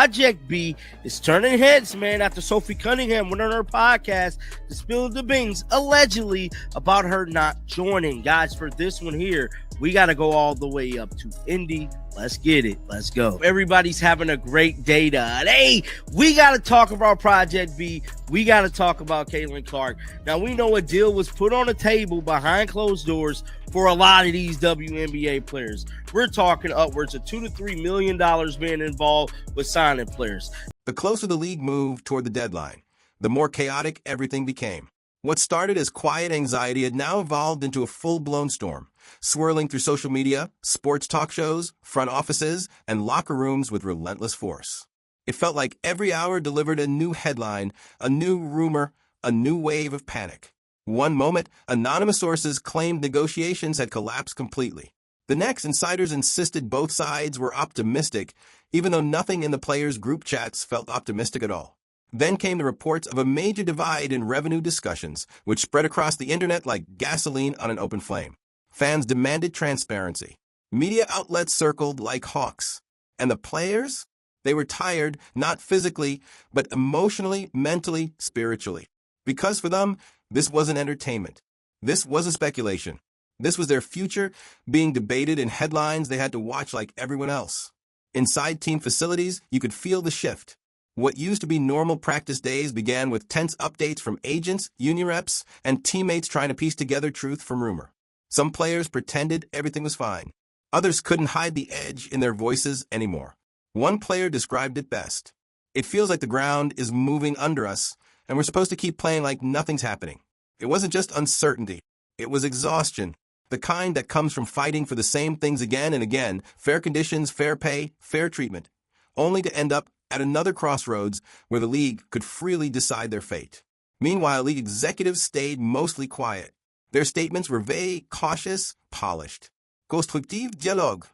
Project B is turning heads, man, after Sophie Cunningham went on her podcast to spill the beans, allegedly, about her not joining. Guys, for this one here, we got to go all the way up to Indy. Let's get it. Let's go. Everybody's having a great day today. We got to talk about Project B. We got to talk about Caitlin Clark. Now, we know a deal was put on the table behind closed doors for a lot of these WNBA players. We're talking upwards of $2 to $3 million being involved with signing players. The closer the league moved toward the deadline, the more chaotic everything became. What started as quiet anxiety had now evolved into a full-blown storm, swirling through social media, sports talk shows, front offices, and locker rooms with relentless force. It felt like every hour delivered a new headline, a new rumor, a new wave of panic. One moment, anonymous sources claimed negotiations had collapsed completely. The next, insiders insisted both sides were optimistic, even though nothing in the players' group chats felt optimistic at all. Then came the reports of a major divide in revenue discussions, which spread across the internet like gasoline on an open flame. Fans demanded transparency. Media outlets circled like hawks. And the players? They were tired, not physically, but emotionally, mentally, spiritually. Because for them, this wasn't entertainment. This wasn't speculation. This was their future being debated in headlines they had to watch like everyone else. Inside team facilities, you could feel the shift. What used to be normal practice days began with tense updates from agents, union reps, and teammates trying to piece together truth from rumor. Some players pretended everything was fine. Others couldn't hide the edge in their voices anymore. One player described it best. It feels like the ground is moving under us, and we're supposed to keep playing like nothing's happening. It wasn't just uncertainty. It was exhaustion. The kind that comes from fighting for the same things again and again, fair conditions, fair pay, fair treatment, only to end up at another crossroads where the league could freely decide their fate. Meanwhile, league executives stayed mostly quiet. Their statements were vague, cautious, polished. Constructive dialogue.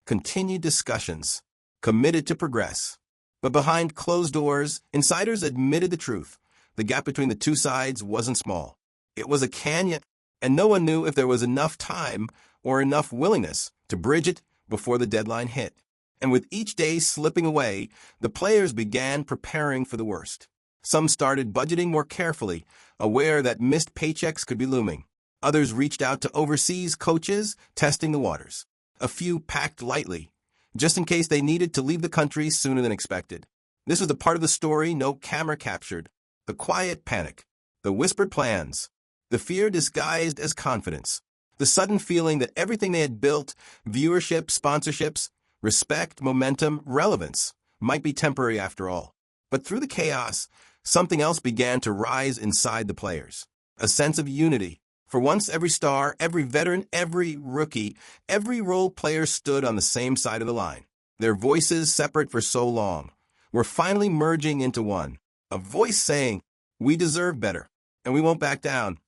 Continued discussions. Committed to progress. But behind closed doors, insiders admitted the truth. The gap between the two sides wasn't small. It was a canyon, and no one knew if there was enough time or enough willingness to bridge it before the deadline hit. And with each day slipping away, the players began preparing for the worst. Some started budgeting more carefully, aware that missed paychecks could be looming. Others reached out to overseas coaches, testing the waters. A few packed lightly, just in case they needed to leave the country sooner than expected. This was the part of the story no camera captured. The quiet panic, the whispered plans, the fear disguised as confidence, the sudden feeling that everything they had built, viewership, sponsorships, respect, momentum, relevance, might be temporary after all. But through the chaos, something else began to rise inside the players. A sense of unity. For once, every star, every veteran, every rookie, every role player stood on the same side of the line. Their voices, separate for so long, were finally merging into one. A voice saying, "We deserve better, and we won't back down."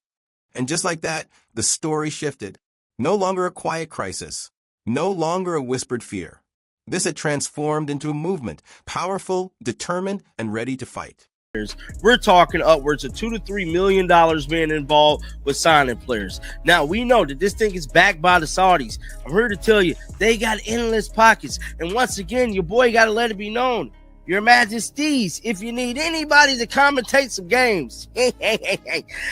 And just like that, the story shifted. No longer a quiet crisis. No longer a whispered fear. This had transformed into a movement, powerful, determined, and ready to fight. We're talking upwards of $2 to $3 million being involved with signing players. Now, we know that this thing is backed by the Saudis. I'm here to tell you, they got endless pockets. And once again, your boy got to let it be known. Your Majesties, if you need anybody to commentate some games,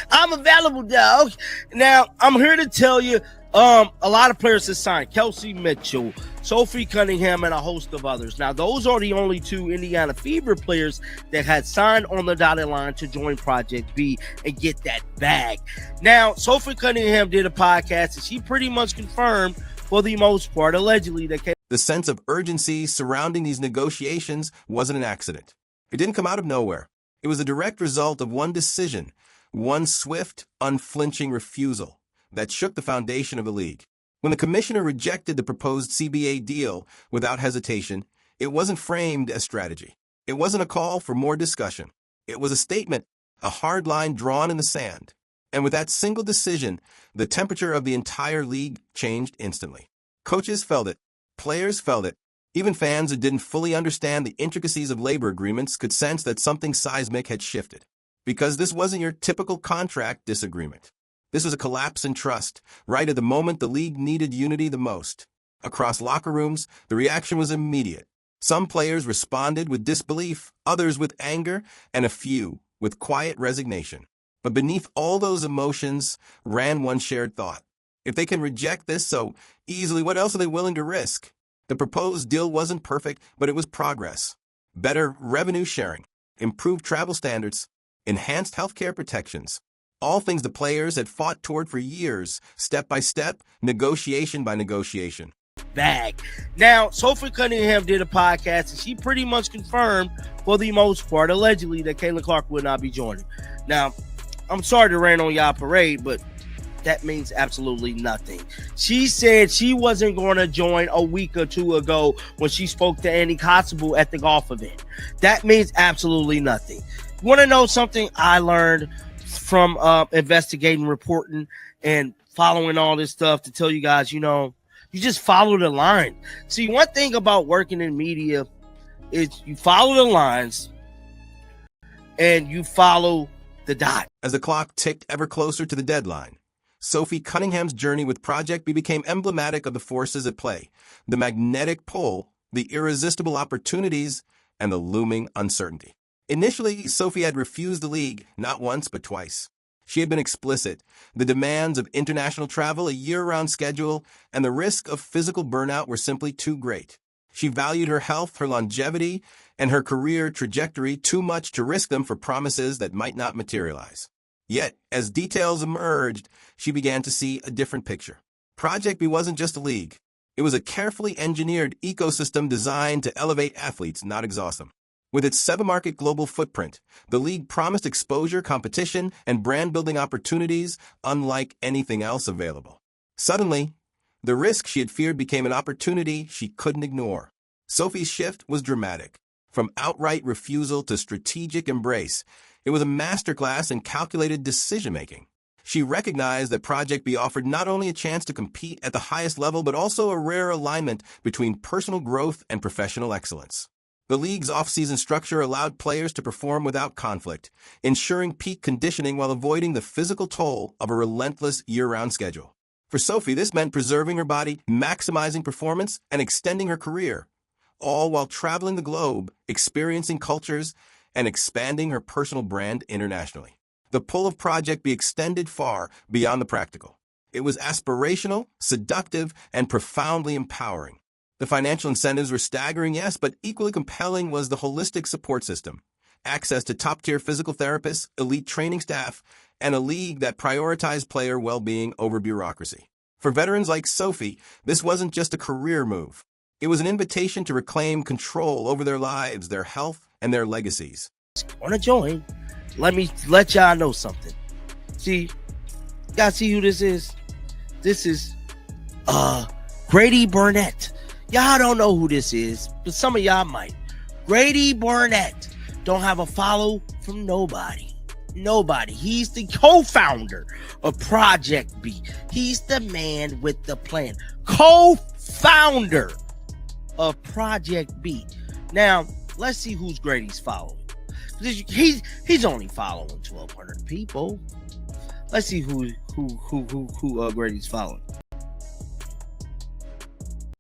I'm available, dog. Now, I'm here to tell you, a lot of players have signed. Kelsey Mitchell, Sophie Cunningham, and a host of others. Now, those are the only two Indiana Fever players that had signed on the dotted line to join Project B and get that bag. Now, Sophie Cunningham did a podcast, and she pretty much confirmed, for the most part, allegedly, that the sense of urgency surrounding these negotiations wasn't an accident. It didn't come out of nowhere. It was a direct result of one decision, one swift, unflinching refusal that shook the foundation of the league. When the commissioner rejected the proposed CBA deal without hesitation, it wasn't framed as strategy. It wasn't a call for more discussion. It was a statement, a hard line drawn in the sand. And with that single decision, the temperature of the entire league changed instantly. Coaches felt it. Players felt it. Even fans who didn't fully understand the intricacies of labor agreements could sense that something seismic had shifted. Because this wasn't your typical contract disagreement. This was a collapse in trust, right at the moment the league needed unity the most. Across locker rooms, the reaction was immediate. Some players responded with disbelief, others with anger, and a few with quiet resignation. But beneath all those emotions ran one shared thought. If they can reject this so easily, what else are they willing to risk? The proposed deal wasn't perfect, but it was progress. Better revenue sharing, improved travel standards, enhanced healthcare protections. All things the players had fought toward for years, step by step, negotiation by negotiation. Bag. Now, Sophie Cunningham did a podcast, and she pretty much confirmed, for the most part, allegedly, that Caitlin Clark would not be joining. Now, I'm sorry to rain on y'all parade, but that means absolutely nothing. She said she wasn't going to join a week or two ago when she spoke to Andy Constable at the golf event. That means absolutely nothing. You want to know something I learned from investigating, reporting, and following all this stuff to tell you guys, you just follow the line. See, one thing about working in media is you follow the lines and you follow the dot. As the clock ticked ever closer to the deadline, Sophie Cunningham's journey with Project B became emblematic of the forces at play, the magnetic pull, the irresistible opportunities, and the looming uncertainty. Initially, Sophie had refused the league, not once but twice. She had been explicit. The demands of international travel, a year-round schedule, and the risk of physical burnout were simply too great. She valued her health, her longevity, and her career trajectory too much to risk them for promises that might not materialize. Yet, as details emerged, she began to see a different picture. Project B wasn't just a league. It was a carefully engineered ecosystem designed to elevate athletes, not exhaust them. With its seven-market global footprint, the league promised exposure, competition, and brand-building opportunities unlike anything else available. Suddenly, the risk she had feared became an opportunity she couldn't ignore. Sophie's shift was dramatic. From outright refusal to strategic embrace, it was a masterclass in calculated decision-making. She recognized that Project B offered not only a chance to compete at the highest level, but also a rare alignment between personal growth and professional excellence. The league's off-season structure allowed players to perform without conflict, ensuring peak conditioning while avoiding the physical toll of a relentless year-round schedule. For Sophie, this meant preserving her body, maximizing performance, and extending her career, all while traveling the globe, experiencing cultures, and expanding her personal brand internationally. The pull of Project B extended far beyond the practical. It was aspirational, seductive, and profoundly empowering. The financial incentives were staggering, yes, but equally compelling was the holistic support system. Access to top-tier physical therapists, elite training staff, and a league that prioritized player well-being over bureaucracy. For veterans like Sophie, this wasn't just a career move. It was an invitation to reclaim control over their lives, their health, and their legacies. Want to join? Let me let y'all know something. See, y'all see who this is? This is Grady Burnett. Y'all don't know who this is, but some of y'all might. Grady Burnett don't have a follow from nobody. Nobody. He's the co-founder of Project B. He's the man with the plan. Co-founder of Project B. Now, let's see who's Grady's following. He's only following 1,200 people. Let's see who Grady's following.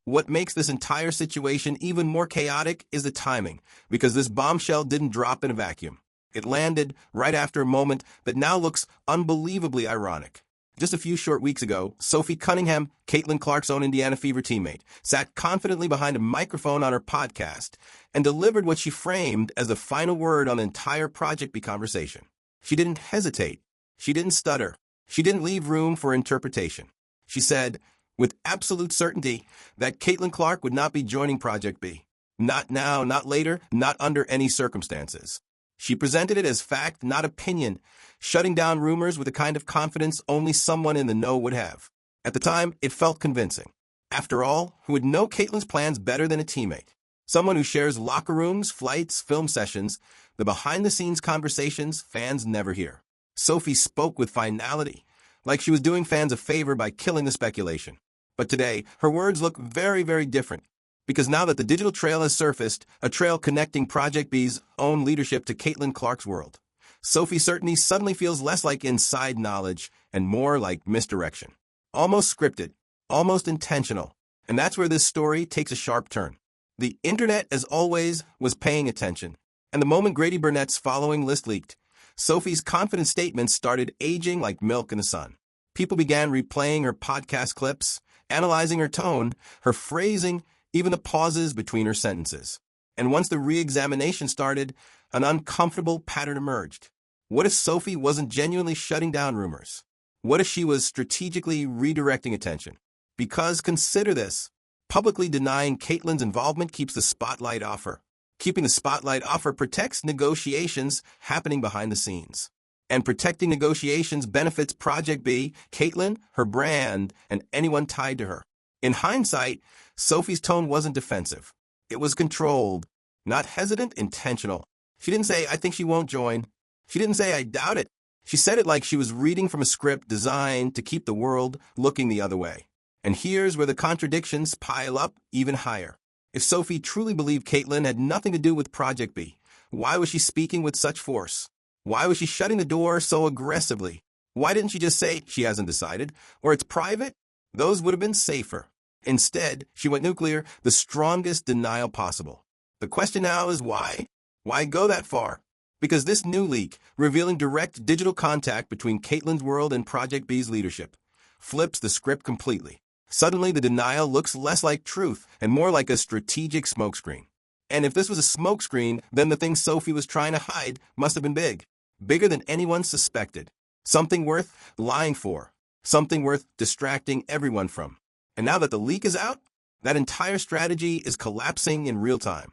What makes this entire situation even more chaotic is the timing, because this bombshell didn't drop in a vacuum. It landed right after a moment that now looks unbelievably ironic. Just a few short weeks ago, Sophie Cunningham, Caitlin Clark's own Indiana Fever teammate, sat confidently behind a microphone on her podcast and delivered what she framed as the final word on the entire Project B conversation. She didn't hesitate. She didn't stutter. She didn't leave room for interpretation. She said, with absolute certainty, that Caitlin Clark would not be joining Project B. Not now, not later, not under any circumstances. She presented it as fact, not opinion, shutting down rumors with a kind of confidence only someone in the know would have. At the time, it felt convincing. After all, who would know Caitlin's plans better than a teammate? Someone who shares locker rooms, flights, film sessions, the behind-the-scenes conversations fans never hear. Sophie spoke with finality, like she was doing fans a favor by killing the speculation. But today, her words look very, very different. Because now that the digital trail has surfaced, a trail connecting Project B's own leadership to Caitlin Clark's world, Sophie's certainty suddenly feels less like inside knowledge and more like misdirection. Almost scripted, almost intentional. And that's where this story takes a sharp turn. The internet, as always, was paying attention. And the moment Grady Burnett's following list leaked, Sophie's confident statements started aging like milk in the sun. People began replaying her podcast clips, analyzing her tone, her phrasing, even the pauses between her sentences. And once the re-examination started, an uncomfortable pattern emerged. What if Sophie wasn't genuinely shutting down rumors? What if she was strategically redirecting attention? Because consider this, publicly denying Caitlin's involvement keeps the spotlight off her. Keeping the spotlight off her protects negotiations happening behind the scenes. And protecting negotiations benefits Project B, Caitlin, her brand, and anyone tied to her. In hindsight, Sophie's tone wasn't defensive. It was controlled, not hesitant, intentional. She didn't say, I think she won't join. She didn't say, I doubt it. She said it like she was reading from a script designed to keep the world looking the other way. And here's where the contradictions pile up even higher. If Sophie truly believed Caitlin had nothing to do with Project B, why was she speaking with such force? Why was she shutting the door so aggressively? Why didn't she just say she hasn't decided, or it's private? Those would have been safer. Instead, she went nuclear, the strongest denial possible. The question now is why? Why go that far? Because this new leak, revealing direct digital contact between Caitlin's world and Project B's leadership, flips the script completely. Suddenly, the denial looks less like truth and more like a strategic smokescreen. And if this was a smokescreen, then the thing Sophie was trying to hide must have been big. Bigger than anyone suspected. Something worth lying for. Something worth distracting everyone from. And now that the leak is out, that entire strategy is collapsing in real time.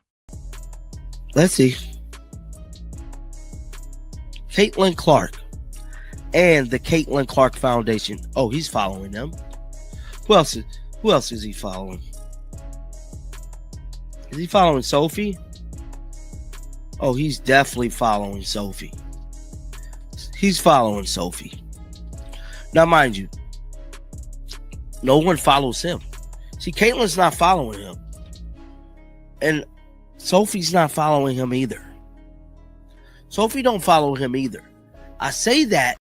Let's see. Caitlin Clark and the Caitlin Clark Foundation. Oh, he's following them. Who else is he following? Is he following Sophie? Oh, he's definitely following Sophie. He's following Sophie. Now, mind you, no one follows him. See, Caitlin's not following him. And Sophie's not following him either. Sophie don't follow him either. I say that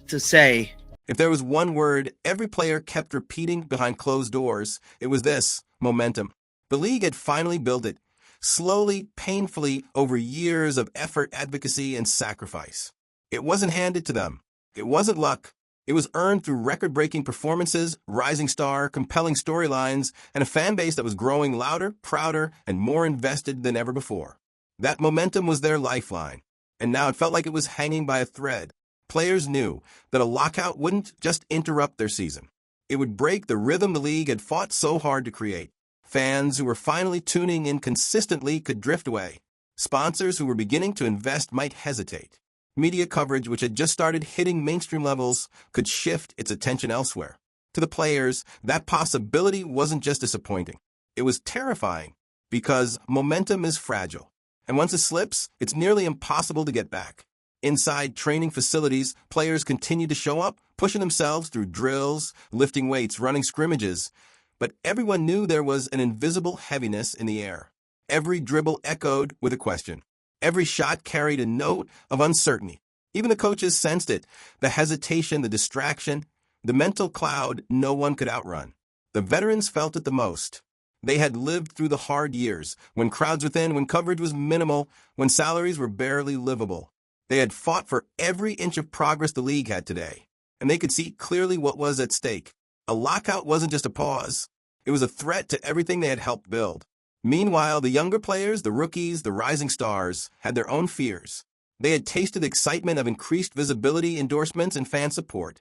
to say, if there was one word every player kept repeating behind closed doors, it was this: momentum. The league had finally built it, slowly, painfully, over years of effort, advocacy, and sacrifice. It wasn't handed to them. It wasn't luck. It was earned through record-breaking performances, rising star, compelling storylines, and a fan base that was growing louder, prouder, and more invested than ever before. That momentum was their lifeline, and now it felt like it was hanging by a thread. Players knew that a lockout wouldn't just interrupt their season. It would break the rhythm the league had fought so hard to create. Fans who were finally tuning in consistently could drift away. Sponsors who were beginning to invest might hesitate. Media coverage, which had just started hitting mainstream levels, could shift its attention elsewhere. To the players, that possibility wasn't just disappointing. It was terrifying, because momentum is fragile. And once it slips, it's nearly impossible to get back. Inside training facilities, players continued to show up, pushing themselves through drills, lifting weights, running scrimmages. But everyone knew there was an invisible heaviness in the air. Every dribble echoed with a question. Every shot carried a note of uncertainty. Even the coaches sensed it, the hesitation, the distraction, the mental cloud no one could outrun. The veterans felt it the most. They had lived through the hard years, when crowds were thin, when coverage was minimal, when salaries were barely livable. They had fought for every inch of progress the league had today, and they could see clearly what was at stake. A lockout wasn't just a pause. It was a threat to everything they had helped build. Meanwhile, the younger players, the rookies, the rising stars, had their own fears. They had tasted the excitement of increased visibility, endorsements, and fan support,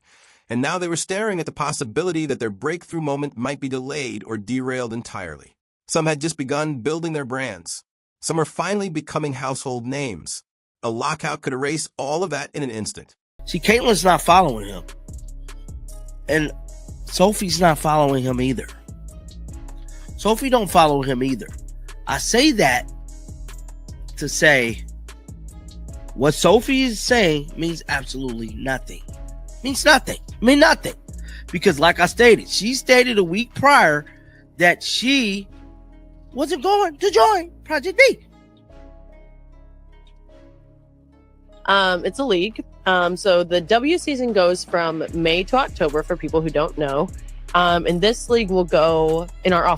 and now they were staring at the possibility that their breakthrough moment might be delayed or derailed entirely. Some had just begun building their brands. Some were finally becoming household names. A lockout could erase all of that in an instant. See, Caitlin's not following him. And Sophie's not following him either. Sophie don't follow him either. I say that to say what Sophie is saying means absolutely nothing. Means nothing. Mean nothing. Because like I stated, she stated a week prior that she wasn't going to join Project B. It's a league. So the W season goes from May to October for people who don't know. And this league will go in our off